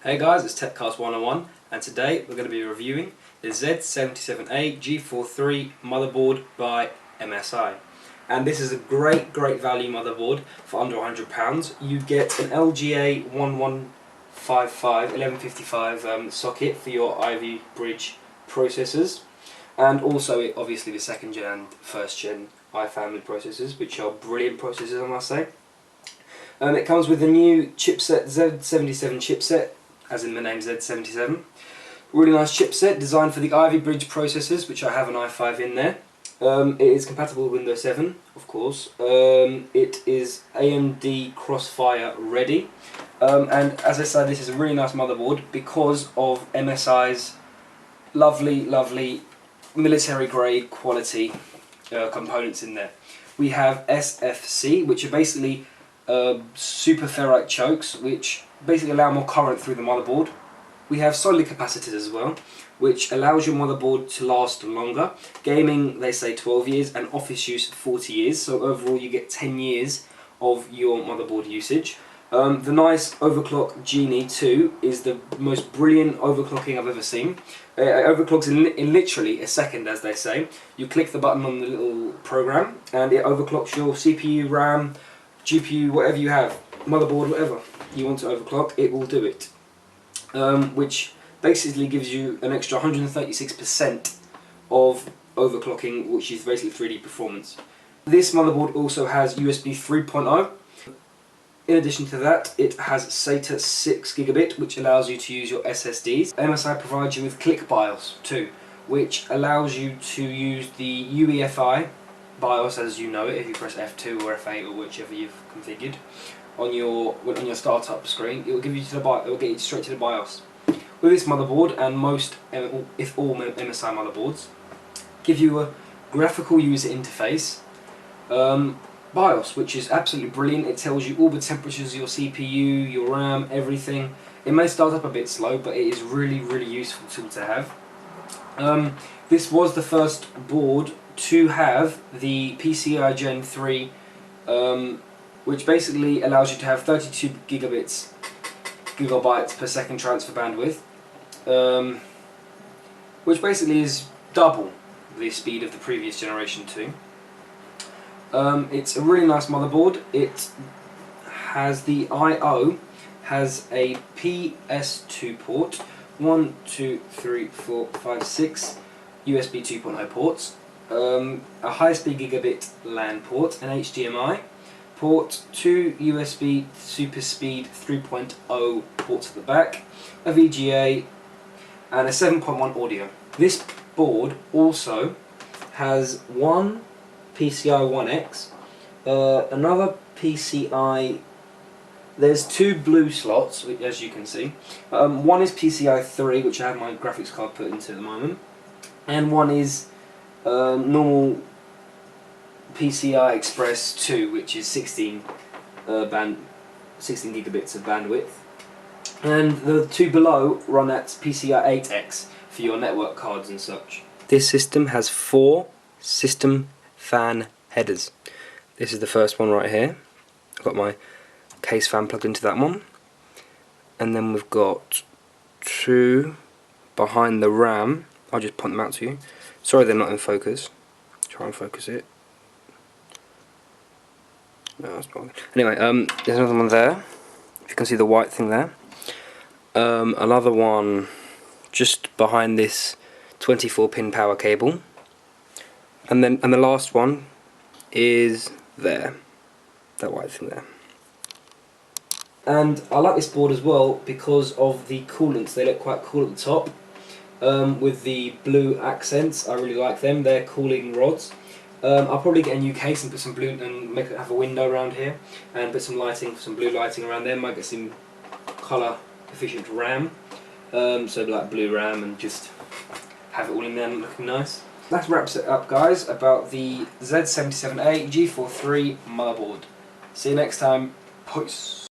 Hey guys, it's TechCast 101 and today we're going to be reviewing the Z77A-G43 motherboard by MSI. And this is a great value motherboard for under £100. You get an LGA 1155 socket for your Ivy Bridge processors, and also obviously the second gen and first gen iFamily processors, which are brilliant processors, I must say. It comes with a new chipset, Z77 chipset, as in the name Z77. Really nice chipset, designed for the Ivy Bridge processors, which I have an i5 in there. It is compatible with Windows 7, of course. It is AMD Crossfire ready. And as I said, this is a really nice motherboard because of MSI's lovely military grade quality components in there. We have SFC, which are basically super ferrite chokes, which basically allow more current through the motherboard. We have solid capacitors as well, which allows your motherboard to last longer. Gaming, they say 12 years, and office use 40 years, so overall you get 10 years of your motherboard usage. The nice overclock Genie 2 is the most brilliant overclocking I've ever seen. It overclocks in literally a second, as they say. You click the button on the little program and it overclocks your CPU, RAM, GPU, whatever you have, motherboard, whatever you want to overclock, it will do it. Which basically gives you an extra 136% of overclocking, which is basically 3D performance. This motherboard also has USB 3.0. In addition to that, it has SATA 6 gigabit, which allows you to use your SSDs. MSI provides you with Click BIOS too, which allows you to use the UEFI BIOS as you know it. If you press F2 or F8 or whichever you've configured on your startup screen, it will give you to the it will get you straight to the BIOS. With this motherboard, and most, if all MSI motherboards, give you a graphical user interface BIOS, which is absolutely brilliant. It tells you all the temperatures of your CPU, your RAM, everything. It may start up a bit slow, but it is really useful tool to have. This was the first board to have the PCI Gen 3, which basically allows you to have 32 gigabytes per second transfer bandwidth, which basically is double the speed of the previous generation 2. It's a really nice motherboard. It has the I/O, has a PS2 port, 1, 2, 3, 4, 5, 6 USB 2.0 ports, a high-speed gigabit LAN port, an HDMI port, 2 USB Super Speed 3.0 ports at the back, a VGA, and a 7.1 audio. This board also has one PCI 1X, another PCI, there's two blue slots, as you can see. One is PCI 3, which I have my graphics card put into at the moment, and one is normal PCI Express 2, which is 16 gigabits of bandwidth. And the two below run at PCI 8X for your network cards and such. This system has 4 system fan headers. This is the first one right here. I've got my case fan plugged into that one, and then we've got 2 behind the RAM. I'll just point them out to you. Sorry they're not in focus. Try and focus it. No, that's not. Anyway, there's another one there. If you can see the white thing there. Another one just behind this 24-pin power cable. And the last one is there, that white thing there. And I like this board as well because of the coolants. They look quite cool at the top, with the blue accents. I really like them. They're cooling rods. I'll probably get a new case and put some blue and have a window around here and put some lighting, some blue lighting around there. Might get some colour efficient RAM, so like blue RAM, and just have it all in there looking nice. That wraps it up, guys, about the Z77A-G43 motherboard. See you next time. Peace.